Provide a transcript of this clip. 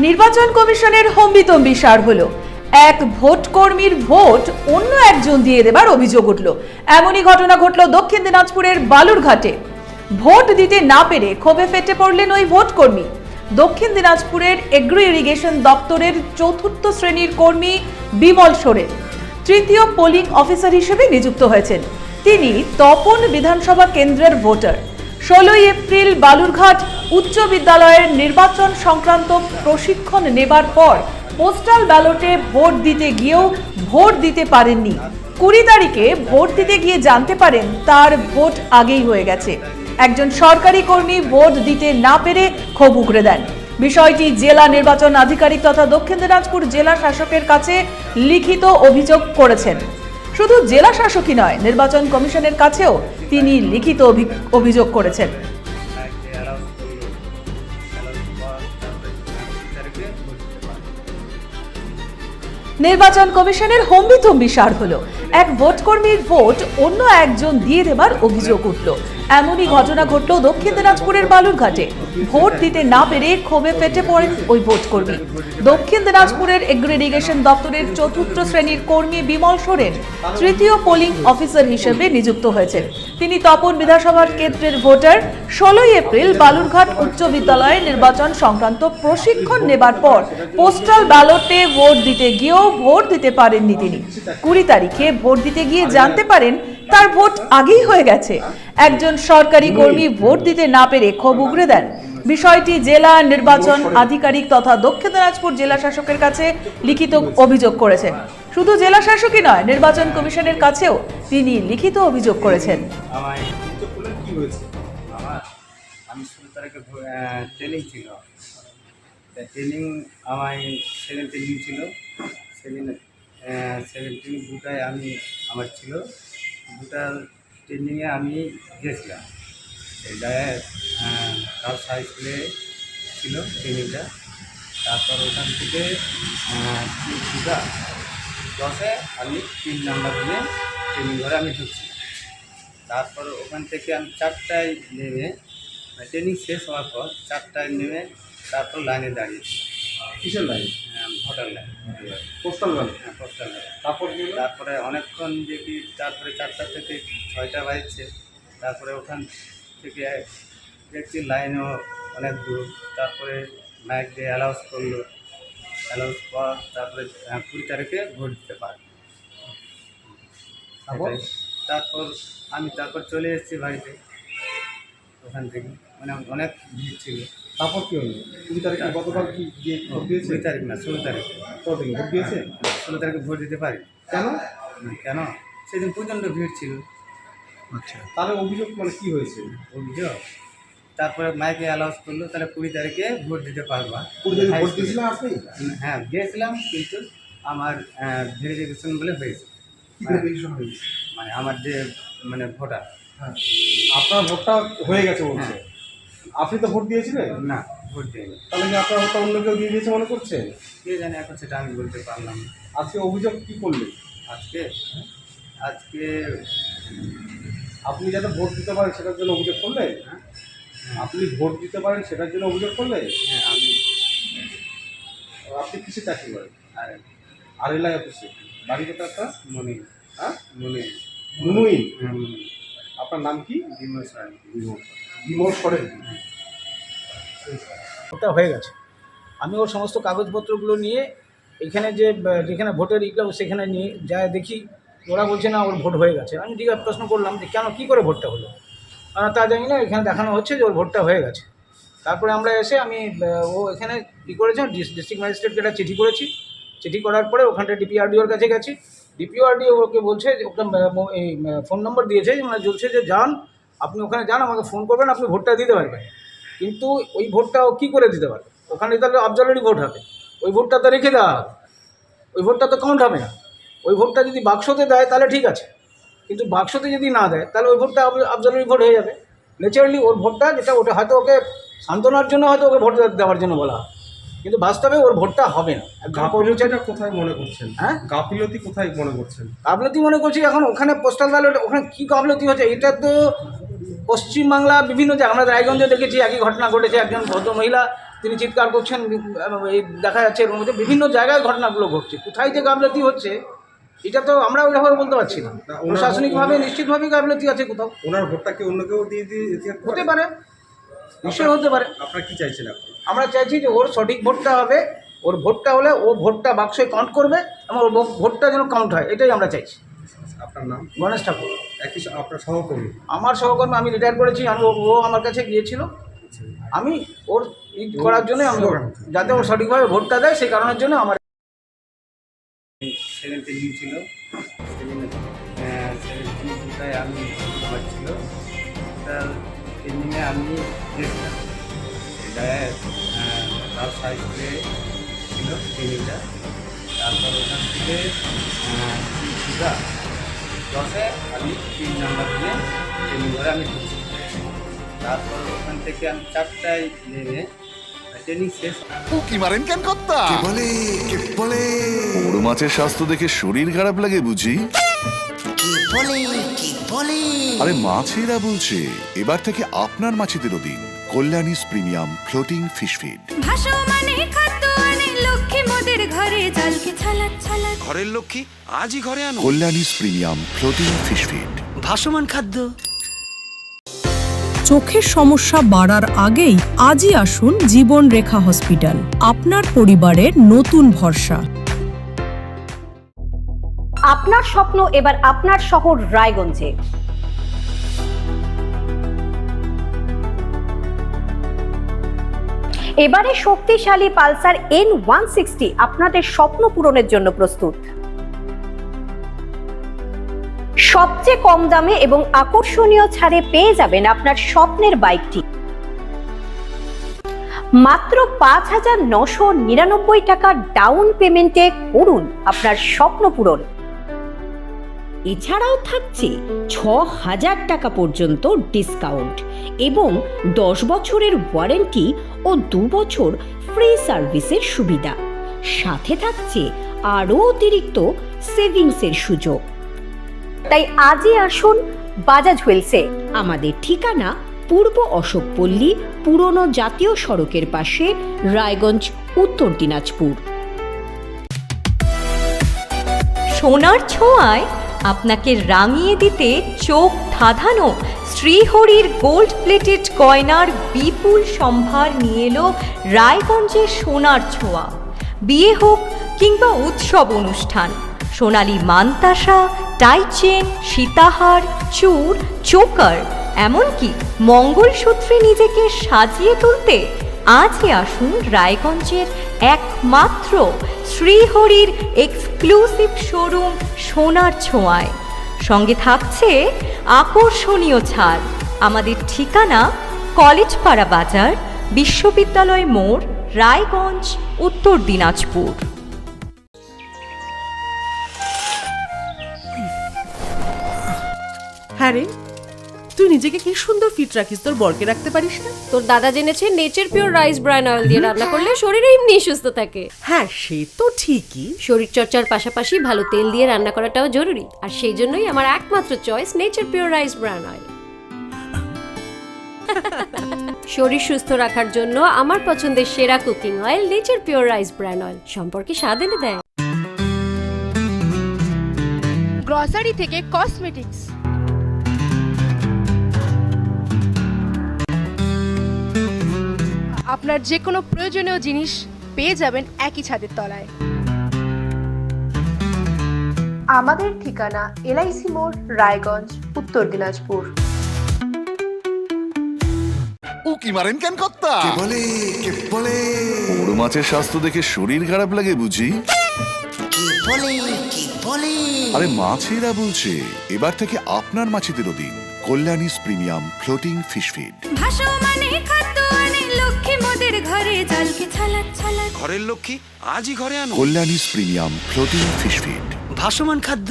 নির্বাচন কমিশনের হম্বিতম্বি সার হলো। এক ভোট কর্মীর ভোট অন্য একজন দিয়ে দেবার অভিযোগ উঠল। এমনই ঘটনা ঘটল দক্ষিণ দিনাজপুরের বালুরঘাটে। ভোট দিতে না পেরে ক্ষোভে ফেটে পড়লেন ওই ভোট কর্মী। দক্ষিণ দিনাজপুরের এগ্রো ইরিগেশন দপ্তরের চতুর্থ শ্রেণীর কর্মী বিমল সোরেন তৃতীয় পোলিং অফিসার হিসেবে নিযুক্ত হয়েছেন। তিনি তপন বিধানসভা কেন্দ্রের ভোটার। 16 এপ্রিল বালুরঘাট উচ্চ বিদ্যালয়ের নির্বাচন সংক্রান্ত প্রশিক্ষণ নেবার পর পোস্টাল ব্যালটে ভোট দিতে গিয়েও ভোট দিতে পারেননি। 20 তারিখে ভোট দিতে গিয়ে জানতে পারেন তার ভোট আগেই হয়ে গেছে। একজন সরকারি কর্মী ভোট দিতে না পেরে ক্ষোভ উগরে দেন। বিষয়টি জেলা নির্বাচন আধিকারিক তথা দক্ষিণ দিনাজপুর জেলা শাসকের কাছে লিখিত অভিযোগ করেছেন। শুধু জেলা শাসকই নয়, নির্বাচন কমিশনের কাছেও তিনি লিখিত অভিযোগ করেছেন। নির্বাচন কমিশনের হম্বিতম্বি সার হলো। এক ভোট কর্মীর ভোট অন্য একজন দিয়ে দেবার অভিযোগ উঠল। এমনই ঘটনা ঘটল দক্ষিণ দিনাজপুরের বালুরঘাটে। ভোট দিতে না পেরে ক্ষোভে ফেটে পড়েন ওই ভোট কর্মী। দক্ষিণ দিনাজপুরের এগ্রো ইরিগেশন দপ্তরের চতুর্থ শ্রেণীর কর্মী বিমল সোরেন তৃতীয় পোলিং অফিসার হিসেবে নিযুক্ত হয়েছেন। তিনি তপন বিধানসভা কেন্দ্রের ভোটার। 16 এপ্রিল বালুরঘাট উচ্চ বিদ্যালয়ে নির্বাচন সংক্রান্ত প্রশিক্ষণ নেবার পর পোস্টাল ব্যালটে ভোট দিতে গিয়েও ভোট দিতে পারেননি তিনি। 20 তারিখে ভোট দিতে গিয়ে জানতে পারেন তার ভোট আগেই হয়ে গেছে। একজন সরকারি কর্মী ভোট দিতে না পেরে ক্ষোভ উগরে দেন। বিষয়টি জেলা নির্বাচন আধিকারিক তথা দক্ষিণ দিনাজপুর জেলা শাসকের কাছে লিখিত অভিযোগ করেছেন। শুধু জেলা শাসকই নয়, নির্বাচন কমিশনের কাছেও তিনি লিখিত অভিযোগ করেছেন। আমি 16 তারিখে ট্রেনিং ছিল, ট্রেনিং আমায় সেদিন ট্রেনিং ছিল, সেদিন 17 দুটায় আমার ছিল, দুটার ট্রেনিংয়ে আমি গিয়েছিলাম। এই জায়গায় গার্লস হাই স্কুলে ছিল ট্রেনিংটা। তারপর ওখান থেকে 10-এ আমি 3 নাম্বার নিয়ে ট্রেনিং ঘরে আমি ঢুকছি। তারপর ওখান থেকে আমি 4টায় নেমে ট্রেনিং শেষ হওয়ার পর 4টায় নেমে তারপর লাইনে দাঁড়িয়েছি। কিসের line? Voter line, postal line. হ্যাঁ, পোস্টাল লাইন। তারপরে অনেকক্ষণ দেখি, তারপরে 4টা থেকে 6টা বাজছে। তারপরে ওখান থেকে দেখছি লাইনও অনেক দূর। তারপরে মাইক দিয়ে অ্যালাউন্স করলো, অ্যালাউন্স পর তারপরে 20 তারিখে ভোট দিতে পারি। তারপর চলে এসেছি বাড়িতে। ওখান থেকে অনেক ভিড় ছিল। তারপর কি হলো? 20 তারিখে গতকাল কি গিয়ে ভোট দিয়েছে? 20 তারিখ না, 16 তারিখে। কতদিন ভোট দিয়েছে? 16 তারিখে ভোট দিতে পারি। কেন সেদিন প্রচণ্ড ভিড় ছিল। আচ্ছা, তাহলে অভিযোগ কি হয়েছে? অভিযোগ তারপরে মাইকে অ্যালাউন্স করলো, তাহলে 20 তারিখে ভোট দিতে পারবা। 20 তারিখে ভোট দিয়েছিলেন আপনি? হ্যাঁ, দিয়েছিলাম, কিন্তু আমার ভেরিফিকেশন বলে হয়েছে। কি ভেরিফিকেশন হয়েছে? আমার যে ভোটার। হ্যাঁ, আপনার ভোটটা হয়ে গেছে বলছে। আপনি তো ভোট দিয়েছিলেন না, ভোট দিইনি। তাহলে কি আপনার ভোটটা অন্য কেউ দিয়ে দিয়েছে মনে করছেন? কে জানে, এখন সেটা আমি বলতে পারলাম না। আজকে অভিযোগ কি করলেন? আজকে আপনি যাতে ভোট দিতে পারেন সেটার জন্য অভিযোগ করলেন? হ্যাঁ, আপনি ভোট দিতে পারেন সেটার জন্য অভিযোগ করলেন? হ্যাঁ, আপনি কিসে চাকরি করেন? আর আর এলাই অফিসে। বাড়ি কোথায় আপনার? মনে হ্যাঁ, মনে মুনুইন। হ্যাঁ, আপনার নাম কি? বিমল সোরেন। বিমল সোরেন। ভোটটা হয়ে গেছে। আমি ওর সমস্ত কাগজপত্রগুলো নিয়ে এখানে যেখানে ভোটের ইগুলো সেখানে নিয়ে যা দেখি, ওরা বলছে না ওর ভোট হয়ে গেছে। আমি জিজ্ঞাসা প্রশ্ন করলাম যে কেন, কী করে ভোটটা হলো? তা জানি না, এখানে দেখানো হচ্ছে যে ওর ভোটটা হয়ে গেছে। তারপরে আমরা এসে ও এখানে কী করেছে, ডিস্ট্রিক্ট ম্যাজিস্ট্রেটকে একটা চিঠি করেছি। চিঠি করার পরে ওখানটা ডিপিআরডিওর কাছে গেছি। ডিপিআরডিও ওকে বলছে যে ওকে এই ফোন নম্বর দিয়েছে, বলছে যে যান, আপনি ওখানে যান, আমাকে ফোন করবেন, আপনি ভোটটা দিতে পারবেন। কিন্তু ওই ভোটটা ও কী করে দিতে পারবে? ওখানে তাহলে অবজারভারি ভোট হবে, ওই ভোটটা তো রেখে দেওয়া হবে, ওই ভোটটা তো কাউন্ট হবে না। ওই ভোটটা যদি বাক্সতে দেয় তাহলে ঠিক আছে, কিন্তু বাক্সতে যদি না দেয় তাহলে ওই ভোটটা অবজারভারি ভোট হয়ে যাবে। ন্যাচারালি ওর ভোটটা যেটা, ওটা হয়তো ওকে সান্ত্বনার জন্য হয়তো ওকে ভোট দেওয়ার জন্য বলা হয়, কিন্তু বাস্তবে ওর ভোটটা হবে না। গাফিলতিটা কোথায় মনে করছেন? হ্যাঁ, গাফিলতি কোথায় মনে করছেন? গাফিলতি মনে করছি এখন ওখানে পোস্টাল ব্যালট, ওখানে কী গাফিলতি হচ্ছে? এটা তো পশ্চিমবাংলা বিভিন্ন জায়গায়, আমরা রায়গঞ্জে দেখেছি একই ঘটনা ঘটেছে। একজন ভদ্র মহিলা তিনি চিৎকার করছেন, এই দেখা যাচ্ছে এর মধ্যে বিভিন্ন জায়গায় ঘটনাগুলো ঘটছে। কোথায় যে গাফলতি হচ্ছে এটা তো আমরা ওইভাবে বলতে পারছি না। প্রশাসনিকভাবে নিশ্চিতভাবেই গাফলতি আছে কোথাও। ওনার ভোটটা কি অন্য কেউ দিয়ে হতে পারে, নিশ্চয়ই হতে পারে। আপনারা কি চাইছেন আপনি? আমরা চাইছি যে ওর সঠিক ভোটটা হবে, ওর ভোটটা হলে ও ভোটটা বাক্সে কাউন্ট করবে এবং ওর ভোটটা যেন কাউন্ট হয়, এটাই আমরা চাইছি। আপনার নাম? গণেশ ঠাকুর। একই আপনার সহকর্মী? আমার সহকর্মী, আমি রিটায়ার করেছি। ও আমার কাছে গিয়েছিল, আমি ওর করার জন্য, আমি যাতে ও সঠিকভাবে ভোটটা দেয় সেই কারণের জন্য আমার 7 ট্রেনিং ছিল। 7 আমি আমার ছিল, ওটা ট্রেনিংয়ে আমি গেছিলাম। এটা তার সাইডে ছিল ট্রেনিংটা। তারপর ওখান থেকে 10-এ আমি 3 নাম্বার দিয়ে ট্রেনিং করে আমি ঢুকছি। তারপর ওখান থেকে আমি 4টায় নেমে ট্রেনিং শেষ। উকি মারেন কেন কর্তা? কে বলে বড় মাছের স্বাস্থ্য দেখে শরীর খারাপ লাগে বুঝি? আরে মাছেরা বলছে এবার থেকে আপনার মাছেদেরও দিন কল্যাণীস প্রিমিয়াম ফ্লোটিং ফিশ ফিড। ঘরের লক্ষ্মী আজই ঘরে আনো কল্যাণীস প্রিমিয়াম ফ্লোটিং ফিশ ফিড। ভাসমান খাদ্য। চোখের সমস্যা বাড়ার আগেই আজই আসুন জীবন রেখা হসপিটাল, আপনার পরিবারের নতুন ভরসা। আপনার স্বপ্ন এবার আপনার শহর রায়গঞ্জে। এবারে শক্তিশালী পালসার N160 আপনাদের স্বপ্ন পূরণের জন্য প্রস্তুত। সবচেয়ে কম দামে এবং আকর্ষণীয় ছাড়ে পেয়ে যাবেন আপনার স্বপ্নের বাইকটি মাত্র 5,999 টাকা ডাউন পেমেন্টে করুন আপনার স্বপ্ন পূরণ। এছাড়াও থাকছে 6,000 টাকা পর্যন্ত ডিসকাউন্ট এবং 10 বছরের ওয়ারেন্টি ও 2 বছর ফ্রি সার্ভিসের সুবিধা। সাথে থাকছে আরও অতিরিক্ত সেভিংসের সুযোগ। তাই আজই আসুন বাজাজ হুইলসে। আমাদের ঠিকানা পূর্ব অশোকপল্লী, পুরনো জাতীয় সড়কের পাশে, রায়গঞ্জ, উত্তর দিনাজপুর। সোনার ছোঁয়ায় আপনাকে রাঙিয়ে দিতে চোখ ধাঁধানো শ্রীহরির গোল্ড প্লেটেড গয়নার বিপুল সম্ভার নিয়ে এলো রায়গঞ্জের সোনার ছোঁয়া। বিয়ে হোক কিংবা উৎসব অনুষ্ঠান, সোনালী মানতাসা, টাইচেন, সীতাহার, চূড়, চোকার, এমনকি মঙ্গলসূত্রে নিজেকে সাজিয়ে তুলতে আজই আসুন রায়গঞ্জের একমাত্র শ্রীহরির এক্সক্লুসিভ শোরুম সোনার ছোঁয়ায়। সঙ্গে থাকছে আকর্ষণীয় ছাড়। আমাদের ঠিকানা কলেজপাড়া বাজার, বিশ্ববিদ্যালয় মোড়, রায়গঞ্জ, উত্তর দিনাজপুর। হ্যাঁ রে, তুই নিজেকে কি সুন্দর ফিট রাখিস, তোর বরকে রাখতে পারিস না? তোর দাদা জেনেছে nature pure rice bran oil দিয়ে রান্না করলে শরীর এমনি সুস্থ থাকে। হ্যাঁ সে তো ঠিকই, শরীর চর্চার পাশাপাশি ভালো তেল দিয়ে রান্না করাটাও জরুরি। আর সেই জন্যই আমার একমাত্র choice nature pure rice bran oil. শরীর সুস্থ রাখার জন্য আমার পছন্দের সেরা cooking oil nature pure rice bran oil, সম্পর্কে স্বাদ এনে দেয়। গ্রসারি থেকে কসমেটিক্স, আপনার যে কোনো প্রয়োজনীয় জিনিস পেয়ে যাবেন একই ছাদের তলায়। আমাদের ঠিকানা LIC মোড়, রায়গঞ্জ, উত্তর দিনাজপুর। উকি মারেন কেন কর্তা? কে বলে বড় মাছের স্বাস্থ্য দেখে শরীর খারাপ লাগে বুঝি? আরে মাছেরা বলছে এবার থেকে আপনার মাছেদেরও দিন কল্যাণীস প্রিমিয়াম ফ্লোটিং ফিশ ফিড। ঘরের লক্ষ্মী আজই ঘরে আনো কল্যাণীস প্রিমিয়াম ফ্লোটিং ফিশ ফিড। ভাসমান খাদ্য।